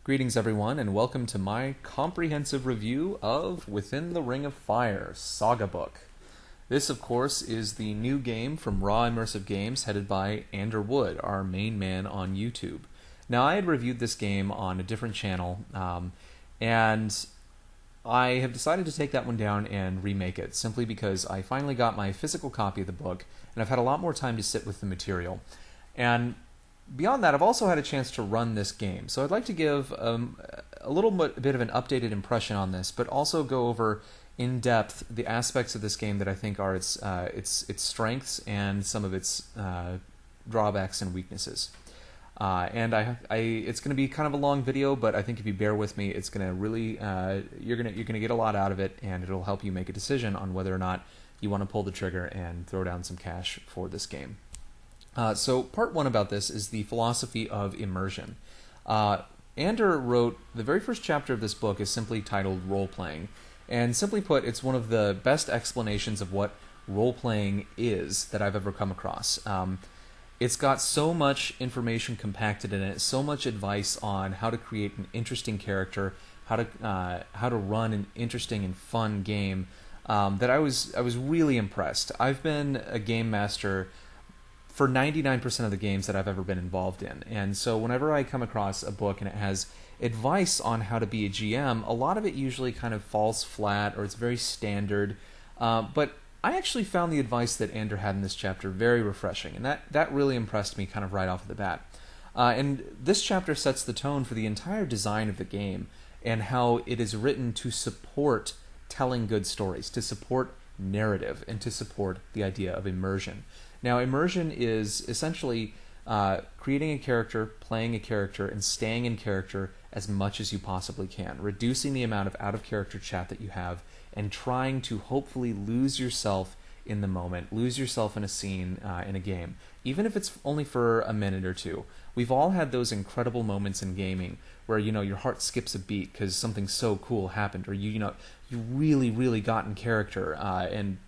Greetings, everyone, and welcome to my comprehensive review of Within the Ring of Fire, Saga book. This, of course, is the new game from Raw Immersive Games, headed by Ander Wood, our main man on YouTube. Now, I had reviewed this game on a different channel, and I have decided to take that one down and remake it, simply because I finally got my physical copy of the book, and I've had a lot more time to sit with the material. And beyond that, I've also had a chance to run this game, so I'd like to give a little bit of an updated impression on this, but also go over in depth the aspects of this game that I think are its strengths and some of its drawbacks and weaknesses. And it's going to be kind of a long video, but I think if you bear with me, it's going to really you're going to get a lot out of it, and it'll help you make a decision on whether or not you want to pull the trigger and throw down some cash for this game. So part one about this is the philosophy of immersion. Ander wrote the very first chapter of this book is simply titled Role-Playing, and simply put, it's one of the best explanations of what role-playing is that I've ever come across. It's got so much information compacted in it, so much advice on how to create an interesting character, how to run an interesting and fun game, that I was really impressed. I've been a game master for 99% of the games that I've ever been involved in. And so whenever I come across a book and it has advice on how to be a GM, a lot of it usually kind of falls flat or it's very standard. But I actually found the advice that Ander had in this chapter very refreshing, and that really impressed me kind of right off the bat. And this chapter sets the tone for the entire design of the game and how it is written to support telling good stories, to support narrative, and to support the idea of immersion. Now, immersion is essentially creating a character, playing a character, and staying in character as much as you possibly can, reducing the amount of out-of-character chat that you have, and trying to hopefully lose yourself in the moment, lose yourself in a scene in a game, even if it's only for a minute or two. We've all had those incredible moments in gaming where your heart skips a beat because something so cool happened, or you really got in character and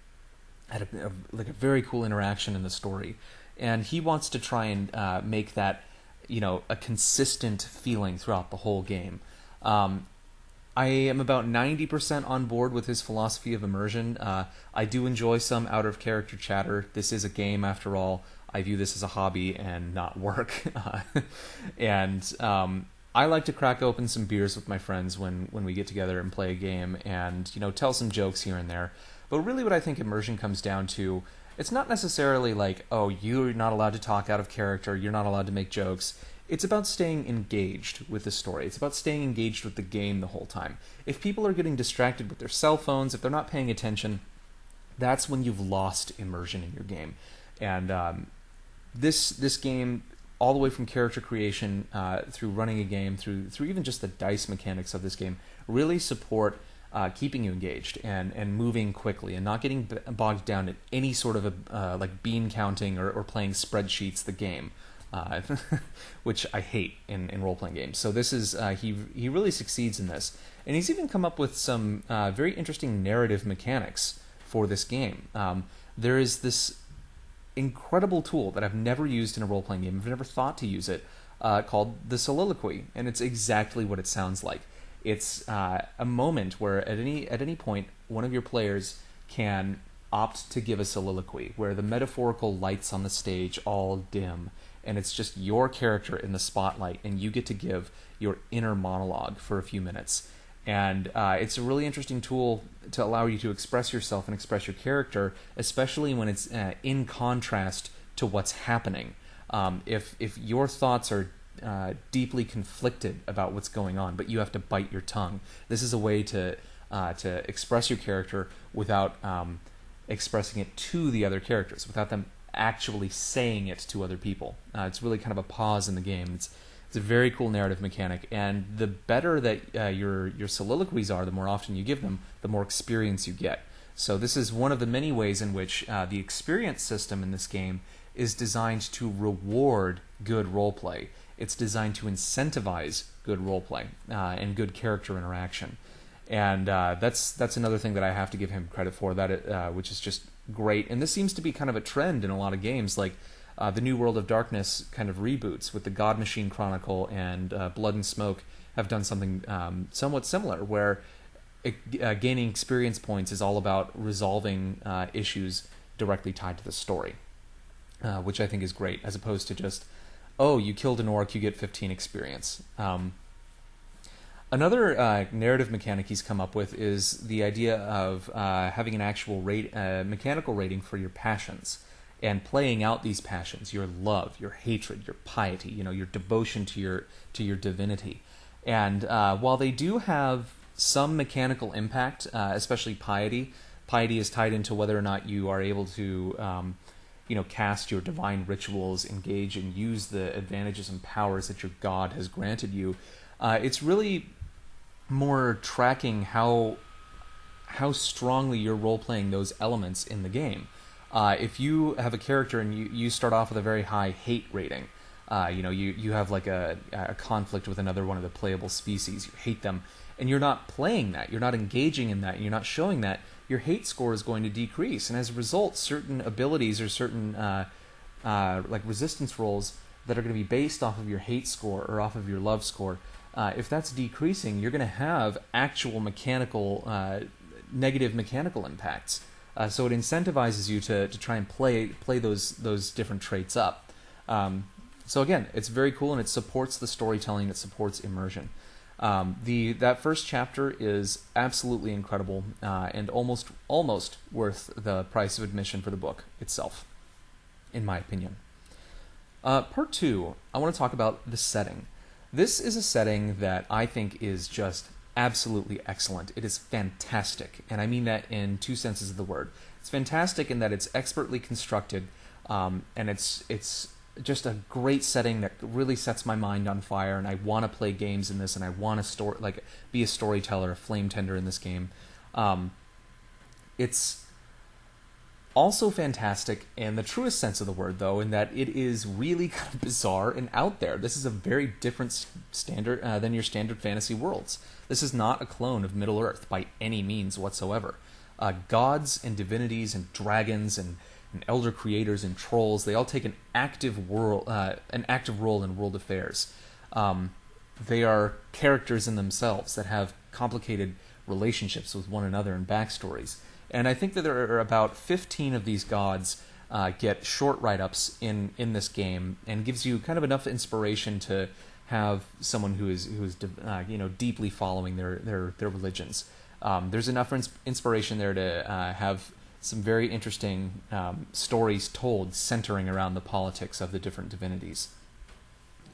had a very cool interaction in the story. And he wants to try and make that a consistent feeling throughout the whole game. I am about 90% on board with his philosophy of immersion. I do enjoy some out-of-character chatter. This is a game, after all. I view this as a hobby and not work. And I like to crack open some beers with my friends when we get together and play a game and tell some jokes here and there. But really what I think immersion comes down to, it's not necessarily like, oh, you're not allowed to talk out of character, you're not allowed to make jokes. It's about staying engaged with the story. It's about staying engaged with the game the whole time. If people are getting distracted with their cell phones, if they're not paying attention, that's when you've lost immersion in your game. And this game, all the way from character creation through running a game, through even just the dice mechanics of this game, really support keeping you engaged and moving quickly and not getting bogged down in any sort of like bean counting or playing spreadsheets the game. Which I hate in role-playing games. So this is he really succeeds in this, and he's even come up with some very interesting narrative mechanics for this game. There is this incredible tool that I've never used in a role-playing game. I've never thought to use it, called the soliloquy, and it's exactly what it sounds like. It's a moment where at any point one of your players can opt to give a soliloquy, where the metaphorical lights on the stage all dim, and it's just your character in the spotlight, and you get to give your inner monologue for a few minutes. And it's a really interesting tool to allow you to express yourself and express your character, especially when it's in contrast to what's happening. If your thoughts are deeply conflicted about what's going on, but you have to bite your tongue, this is a way to express your character without expressing it to the other characters, without them actually saying it to other people. It's really kind of a pause in the game. It's a very cool narrative mechanic, and the better that your soliloquies are, the more often you give them, the more experience you get. So this is one of the many ways in which the experience system in this game is designed to reward good roleplay. It's designed to incentivize good roleplay and good character interaction. And that's another thing that I have to give him credit for, which is just great. And this seems to be kind of a trend in a lot of games. Like the New World of Darkness kind of reboots with the God Machine Chronicle and Blood and Smoke have done something somewhat similar, where gaining experience points is all about resolving issues directly tied to the story, which I think is great, as opposed to just, oh, you killed an orc, you get 15 experience. Another narrative mechanic he's come up with is the idea of having an actual mechanical rating for your passions, and playing out these passions, your love, your hatred, your piety, your devotion to your divinity. And while they do have some mechanical impact, especially piety is tied into whether or not you are able to cast your divine rituals, engage and use the advantages and powers that your god has granted you. It's really more tracking how strongly you're role-playing those elements in the game. If you have a character and you start off with a very high hate rating, you have like a conflict with another one of the playable species, you hate them, and you're not playing that, you're not engaging in that, and you're not showing that, your hate score is going to decrease. And as a result, certain abilities or certain like resistance rolls that are going to be based off of your hate score or off of your love score, if that's decreasing, you're going to have actual negative mechanical impacts. So it incentivizes you to try and play those different traits up. So again, it's very cool, and it supports the storytelling, it supports immersion. That first chapter is absolutely incredible, and almost worth the price of admission for the book itself, in my opinion. Part 2, I want to talk about the setting. This is a setting that I think is just absolutely excellent. It is fantastic, and I mean that in two senses of the word. It's fantastic in that it's expertly constructed, and it's just a great setting that really sets my mind on fire, and I want to play games in this, and I want to be a storyteller, a flame tender in this game. It's also fantastic in the truest sense of the word, though, in that it is really kind of bizarre and out there. This is a very different standard than your standard fantasy worlds. This is not a clone of Middle-earth by any means whatsoever. Gods and divinities and dragons and elder creators and trolls, they all take an active role in world affairs. They are characters in themselves that have complicated relationships with one another and backstories. And I think that there are about 15 of these gods get short write-ups in this game, and gives you kind of enough inspiration to have someone who is deeply following their religions. There's enough inspiration there to have some very interesting stories told centering around the politics of the different divinities.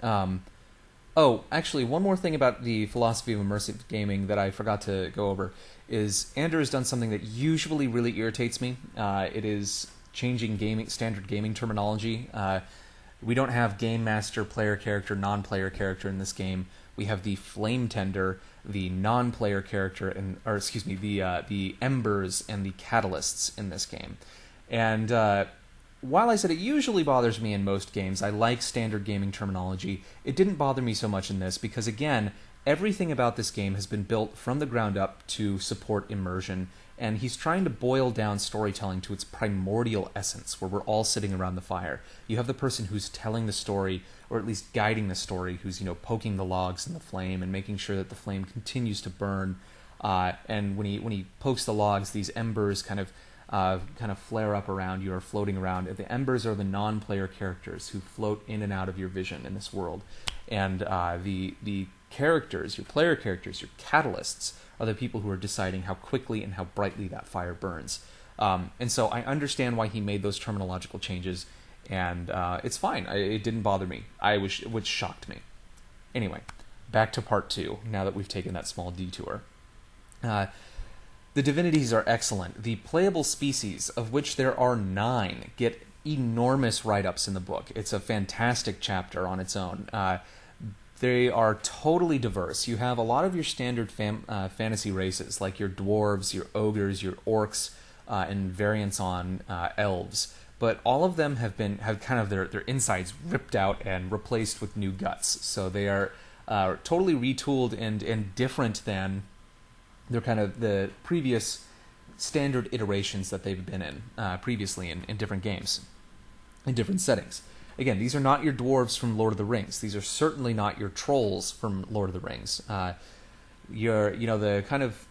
Actually, one more thing about the philosophy of immersive gaming that I forgot to go over is Andrew has done something that usually really irritates me. It is changing standard gaming terminology. We don't have game master, player character, non-player character in this game. We have the flame tender, the non-player character, the embers and the catalysts in this game. And while I said it usually bothers me in most games, I like standard gaming terminology, it didn't bother me so much in this because, again, everything about this game has been built from the ground up to support immersion, and he's trying to boil down storytelling to its primordial essence, where we're all sitting around the fire. You have the person who's telling the story, or at least guiding the story, who's poking the logs in the flame and making sure that the flame continues to burn. And when he pokes the logs, these embers kind of flare up around you or floating around. The embers are the non-player characters who float in and out of your vision in this world, and the characters, your player characters, your catalysts, are the people who are deciding how quickly and how brightly that fire burns. And so I understand why he made those terminological changes, and it's fine. It didn't bother me. Which shocked me. Anyway, back to part 2, now that we've taken that small detour. The divinities are excellent. The playable species, of which there are 9, get enormous write-ups in the book. It's a fantastic chapter on its own. They are totally diverse. You have a lot of your standard fantasy races, like your dwarves, your ogres, your orcs, and variants on elves. But all of them have kind of their insides ripped out and replaced with new guts. So they are totally retooled and different than they're kind of the previous standard iterations that they've been in previously in different games. in different settings. Again, these are not your dwarves from Lord of the Rings. These are certainly not your trolls from Lord of the Rings. The kind of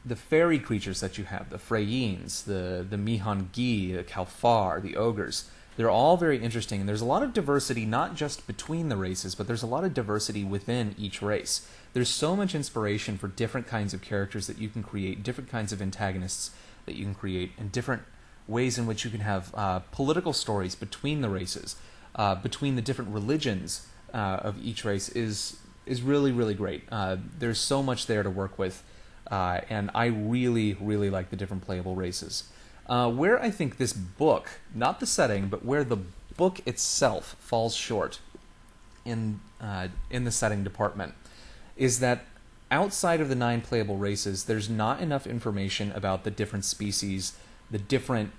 the fairy creatures that you have, the Freyines, the Mihangi, the Kalfar, the ogres, they're all very interesting, and there's a lot of diversity not just between the races, but there's a lot of diversity within each race. There's so much inspiration for different kinds of characters that you can create, different kinds of antagonists that you can create, and different ways in which you can have political stories between the races, between the different religions of each race is really, really great. There's so much there to work with, and I really, really like the different playable races. Where I think this book, not the setting, but where the book itself falls short in the setting department, is that outside of the 9 playable races, there's not enough information about the different species, the different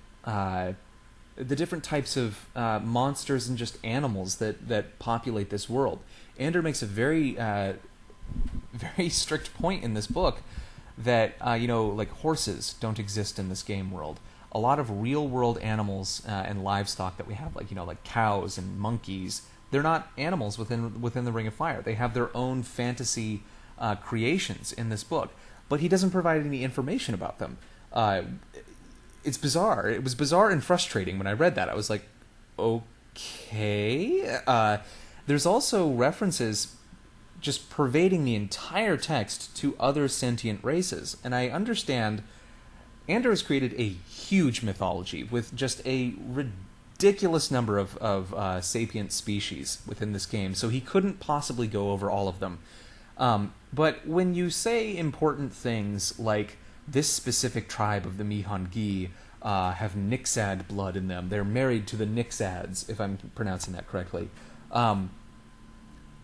types of monsters and just animals that populate this world. Ander makes a very very strict point in this book that like horses don't exist in this game world. A lot of real world animals and livestock that we have, like cows and monkeys, they're not animals within the Ring of Fire. They have their own fantasy creations in this book, but he doesn't provide any information about them. It's bizarre. It was bizarre and frustrating when I read that. I was like, okay. There's also references just pervading the entire text to other sentient races, and I understand Ander has created a huge mythology with just a ridiculous number of sapient species within this game, so he couldn't possibly go over all of them. But when you say important things like this specific tribe of the Mihangi have Nixad blood in them, they're married to the Nixads, if I'm pronouncing that correctly,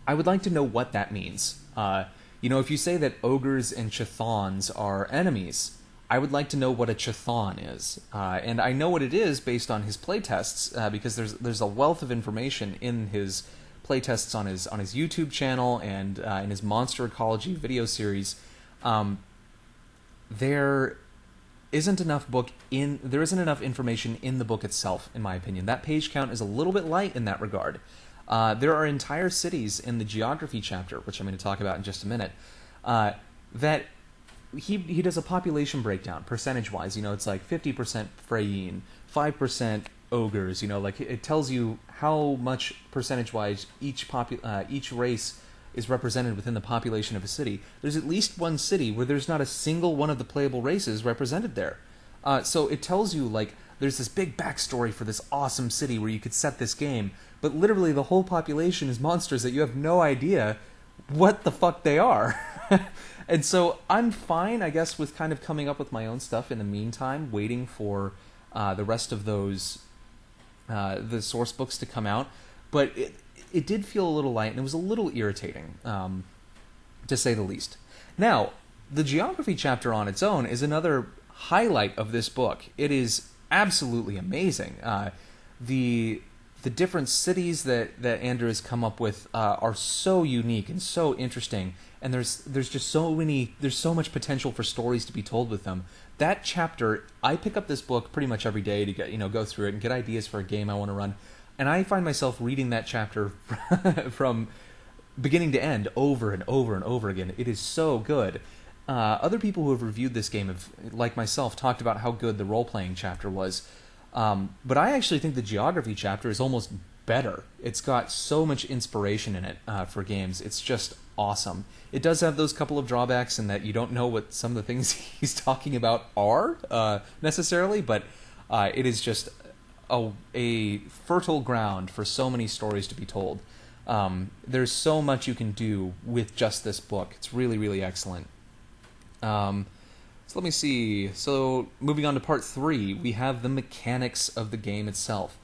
I would like to know what that means. If you say that ogres and chthons are enemies, I would like to know what a chthon is. And I know what it is based on his playtests, because there's a wealth of information in his playtests on his YouTube channel and in his Monster Ecology video series. There isn't enough information in the book itself, in my opinion. That page count is a little bit light in that regard. There are entire cities in the geography chapter, which I'm going to talk about in just a minute, that he does a population breakdown percentage-wise. It's like 50% Freyine, 5% ogres. It tells you how much percentage-wise each race is represented within the population of a city. There's at least one city where there's not a single one of the playable races represented there. So it tells you, there's this big backstory for this awesome city where you could set this game, but literally the whole population is monsters that you have no idea what the fuck they are. And so I'm fine, I guess, with kind of coming up with my own stuff in the meantime, waiting for the rest of those, the source books to come out. But it did feel a little light, and it was a little irritating, to say the least. Now, the geography chapter on its own is another highlight of this book. It is absolutely amazing. The different cities that Ander has come up with are so unique and so interesting, and there's just there's so much potential for stories to be told with them. That chapter, I pick up this book pretty much every day to get go through it and get ideas for a game I want to run, and I find myself reading that chapter from beginning to end over and over and over again. It is so good. Other people who have reviewed this game have, like myself, talked about how good the role-playing chapter was. But I actually think the geography chapter is almost better. It's got so much inspiration in it for games. It's just awesome. It does have those couple of drawbacks in that you don't know what some of the things he's talking about are necessarily, but it is just a fertile ground for so many stories to be told. There's so much you can do with just this book. It's really, really excellent. So let me see. So moving on to part 3, we have the mechanics of the game itself.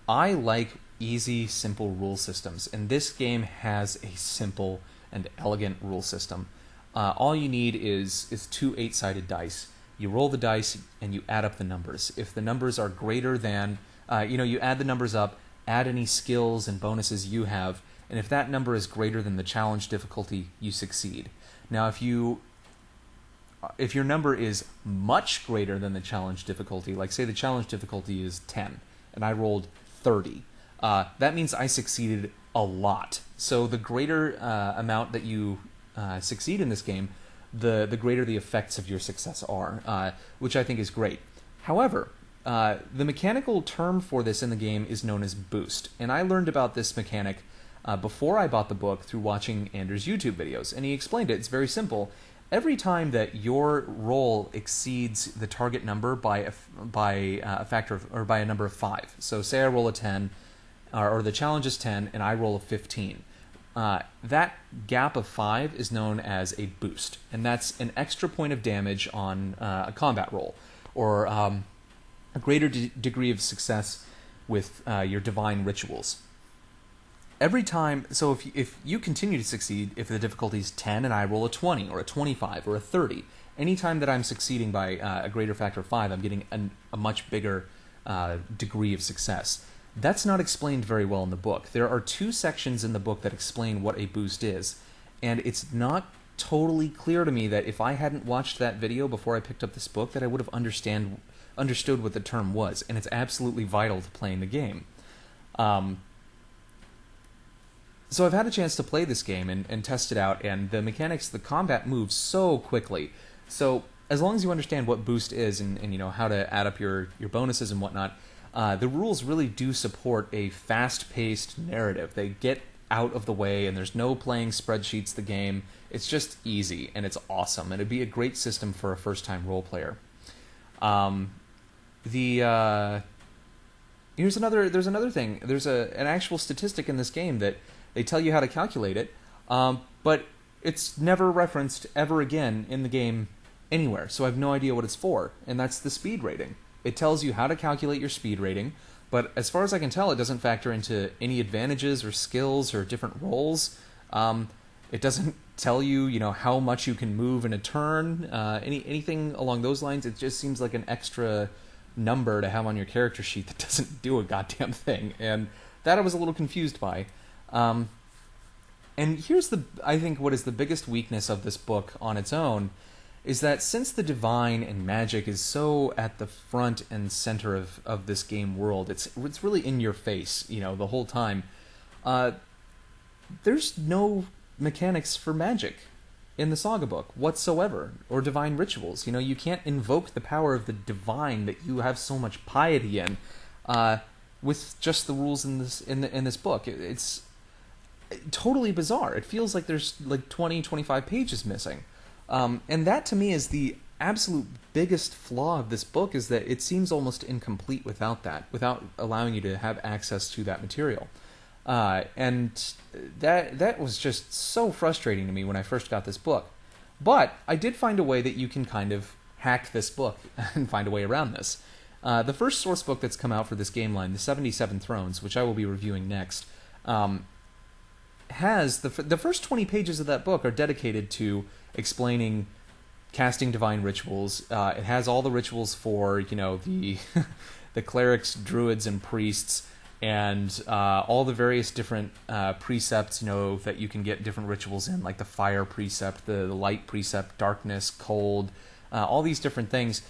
I like easy, simple rule systems, and this game has a simple and elegant rule system. All you need is 2 8-sided dice. You roll the dice and you add up the numbers. If the numbers are greater than, you add the numbers up, add any skills and bonuses you have, and if that number is greater than the challenge difficulty, you succeed. Now, if your number is much greater than the challenge difficulty, like say the challenge difficulty is 10, and I rolled 30. That means I succeeded a lot. So the greater amount that you succeed in this game, the greater the effects of your success are, which I think is great. However, the mechanical term for this in the game is known as boost, and I learned about this mechanic before I bought the book through watching Anders' YouTube videos, and he explained it. It's very simple. Every time that your roll exceeds the target number by a factor of, or by a number of 5. So say I roll a 10, or the challenge is 10, and I roll a 15. That gap of 5 is known as a boost, and that's an extra point of damage on a combat roll, or a greater degree of success with your divine rituals. Every time, so if you continue to succeed, if the difficulty is 10 and I roll a 20 or a 25 or a 30, anytime that I'm succeeding by a greater factor of 5, I'm getting a much bigger degree of success. That's not explained very well in the book. There are 2 sections in the book that explain what a boost is, and it's not totally clear to me that if I hadn't watched that video before I picked up this book, that I would have understood what the term was, and it's absolutely vital to playing the game. So I've had a chance to play this game and test it out, and the mechanics, the combat moves so quickly. So as long as you understand what boost is and you know how to add up your bonuses and whatnot, the rules really do support a fast-paced narrative. They get out of the way, and there's no playing spreadsheets the game. It's just easy, and it's awesome, and it'd be a great system for a first-time role player. There's another thing. There's an actual statistic in this game that they tell you how to calculate it, but it's never referenced ever again in the game anywhere, so I have no idea what it's for, and that's the speed rating. It tells you how to calculate your speed rating, but as far as I can tell, it doesn't factor into any advantages or skills or different roles. It doesn't tell you, how much you can move in a turn, anything along those lines. It just seems like an extra number to have on your character sheet that doesn't do a goddamn thing, and that I was a little confused by. And here's I think what is the biggest weakness of this book on its own is that since the divine and magic is so at the front and center of this game world, it's really in your face, the whole time. There's no mechanics for magic in the Saga book whatsoever, or divine rituals. You can't invoke the power of the divine that you have so much piety in with just the rules in this book. It's totally bizarre. It feels like there's like 25 pages missing. And that to me is the absolute biggest flaw of this book, is that it seems almost incomplete without allowing you to have access to that material. And that was just so frustrating to me when I first got this book. But I did find a way that you can kind of hack this book and find a way around this. The first source book that's come out for this game line, the 77 Thrones, which I will be reviewing next, has the first 20 pages of that book are dedicated to explaining casting divine rituals. It has all the rituals for the the clerics, druids, and priests, and all the various different precepts that you can get different rituals in, like the fire precept, the light precept, darkness, cold, all these different things.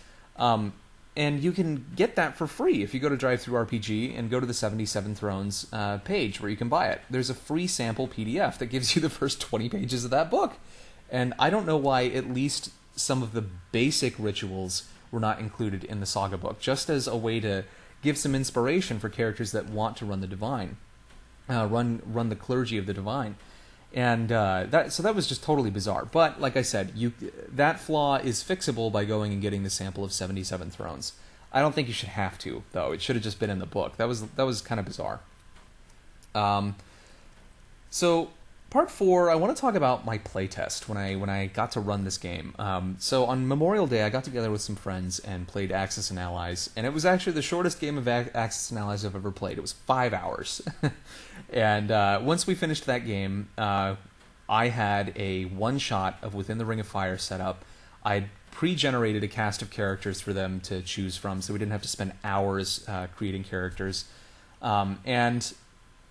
And you can get that for free if you go to DriveThruRPG and go to the 77 Thrones page where you can buy it. There's a free sample PDF that gives you the first 20 pages of that book. And I don't know why at least some of the basic rituals were not included in the Saga book, just as a way to give some inspiration for characters that want to run the divine, run the clergy of the divine. And that was just totally bizarre. But like I said, that flaw is fixable by going and getting the sample of 77 Thrones. I don't think you should have to, though. It should have just been in the book. That was kind of bizarre. So part 4, I want to talk about my playtest when I got to run this game. So on Memorial Day, I got together with some friends and played Axis and Allies, and it was actually the shortest game of Axis and Allies I've ever played. It was 5 hours. And once we finished that game, I had a one-shot of Within the Ring of Fire set up. I'd pre-generated a cast of characters for them to choose from, so we didn't have to spend hours creating characters. And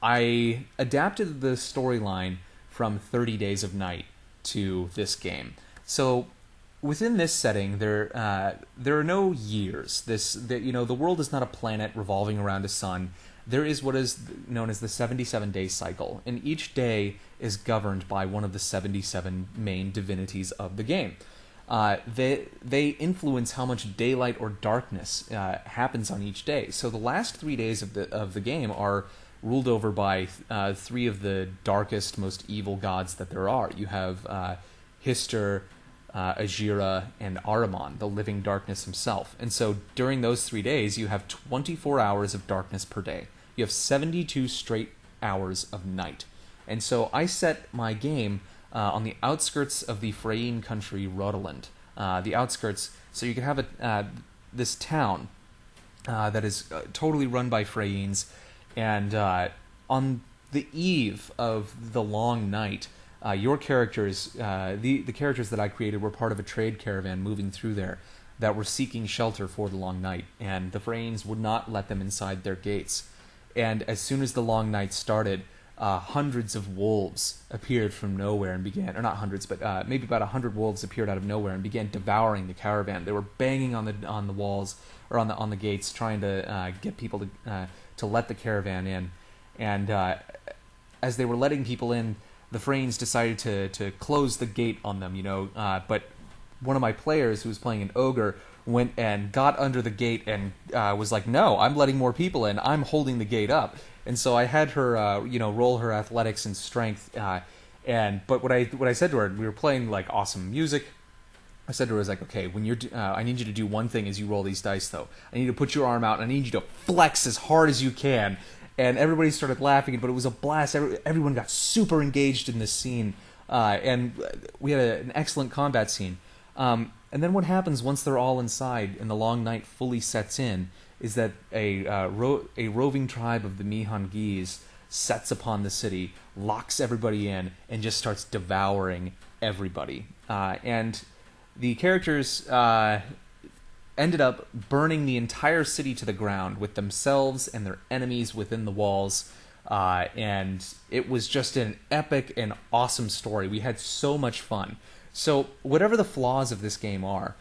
I adapted the storyline from 30 Days of Night to this game. So within this setting, there are no years. The world is not a planet revolving around a sun. there is what is known as the 77-day cycle, and each day is governed by one of the 77 main divinities of the game. They influence how much daylight or darkness happens on each day. So the last 3 days of the game are ruled over by three of the darkest, most evil gods that there are. You have Hister, Ajira, and Ahriman, the living darkness himself. And so during those 3 days, you have 24 hours of darkness per day. You have 72 straight hours of night. And so I set my game on the outskirts of the Freyine country, Rodeland. The outskirts, so you can have this town that is totally run by Freyines, and on the eve of the long night, your characters, the characters that I created, were part of a trade caravan moving through there that were seeking shelter for the long night, and the Freyines would not let them inside their gates. And as soon as the long night started, hundreds of wolves appeared from nowhere and began, or not hundreds, but maybe about 100 wolves appeared out of nowhere and began devouring the caravan. They were banging on the walls, or on the gates, trying to get people to let the caravan in. And as they were letting people in, the Freyines decided to close the gate on them, but one of my players, who was playing an ogre, went and got under the gate and was like, "No, I'm letting more people in. I'm holding the gate up." And so I had her, roll her athletics and strength. But what I said to her, we were playing like awesome music. I said to her, I was like, "Okay, when you're, I need you to do one thing as you roll these dice, though. I need you to put your arm out, and I need you to flex as hard as you can." And everybody started laughing, but it was a blast. Everyone got super engaged in this scene, and we had an excellent combat scene. And then what happens once they're all inside and the long night fully sets in is that a roving tribe of the Mihangese sets upon the city, locks everybody in, and just starts devouring everybody. And the characters ended up burning the entire city to the ground with themselves and their enemies within the walls. And it was just an epic and awesome story. We had so much fun. So whatever the flaws of this game are,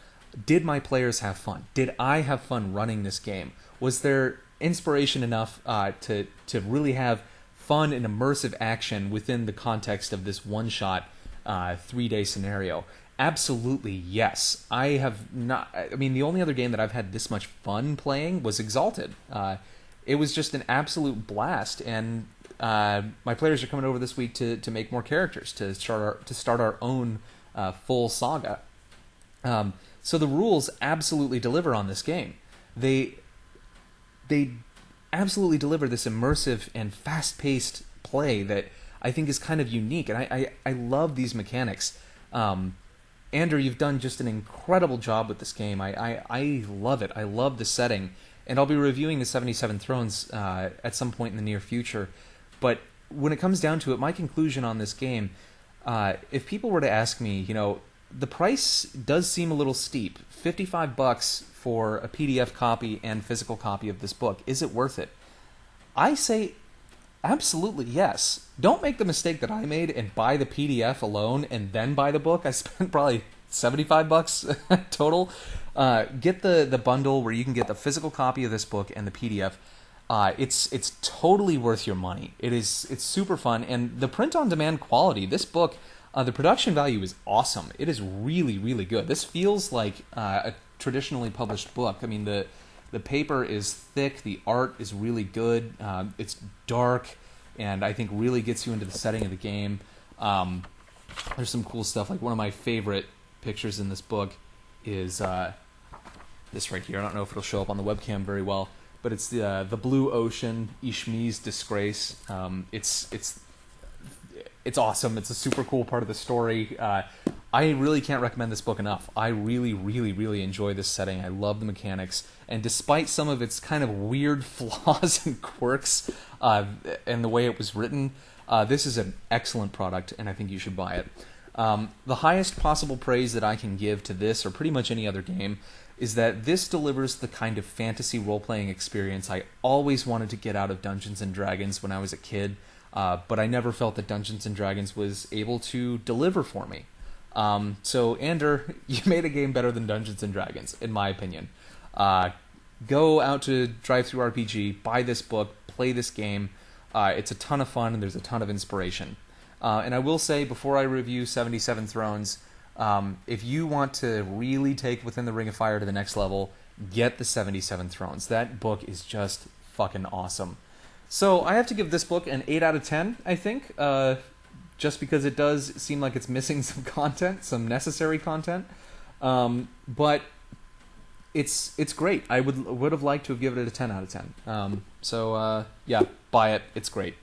did my players have fun? Did I have fun running this game? Was there inspiration enough to really have fun and immersive action within the context of this one-shot 3-day scenario? Absolutely, yes. I have not. I mean, the only other game that I've had this much fun playing was Exalted. It was just an absolute blast, and my players are coming over this week to make more characters, to start our own full saga. So the rules absolutely deliver on this game. They absolutely deliver this immersive and fast-paced play that I think is kind of unique, and I love these mechanics. Andrew, you've done just an incredible job with this game. I love it. I love the setting, and I'll be reviewing the 77 Thrones at some point in the near future. But when it comes down to it, my conclusion on this game, if people were to ask me, the price does seem a little steep. $55 for a PDF copy and physical copy of this book. Is it worth it? I say absolutely yes. Don't make the mistake that I made and buy the PDF alone and then buy the book. I spent probably $75 total. Get the bundle where you can get the physical copy of this book and the PDF. It's totally worth your money. It's super fun, and the print-on-demand quality. This book, the production value is awesome. It is really, really good. This feels like a traditionally published book. I mean, the paper is thick. The art is really good. It's dark, and I think really gets you into the setting of the game. There's some cool stuff. Like one of my favorite pictures in this book is this right here. I don't know if it'll show up on the webcam very well, but it's the blue ocean, Ishmi's disgrace. It's awesome. It's a super cool part of the story. I really can't recommend this book enough. I really, really, really enjoy this setting. I love the mechanics, and despite some of its kind of weird flaws and quirks and the way it was written, this is an excellent product, and I think you should buy it. The highest possible praise that I can give to this, or pretty much any other game, is that this delivers the kind of fantasy role-playing experience I always wanted to get out of Dungeons & Dragons when I was a kid, but I never felt that Dungeons & Dragons was able to deliver for me. So, Ander, you made a game better than Dungeons & Dragons, in my opinion. Go out to Drive-Thru RPG, buy this book, play this game. It's a ton of fun, and there's a ton of inspiration. And I will say, before I review 77 Thrones, if you want to really take Within the Ring of Fire to the next level, get the 77 Thrones. That book is just fucking awesome. So I have to give this book an 8 out of 10, I think, just because it does seem like it's missing some content, some necessary content. But it's great. I would have liked to have given it a 10 out of 10. So yeah, buy it. It's great.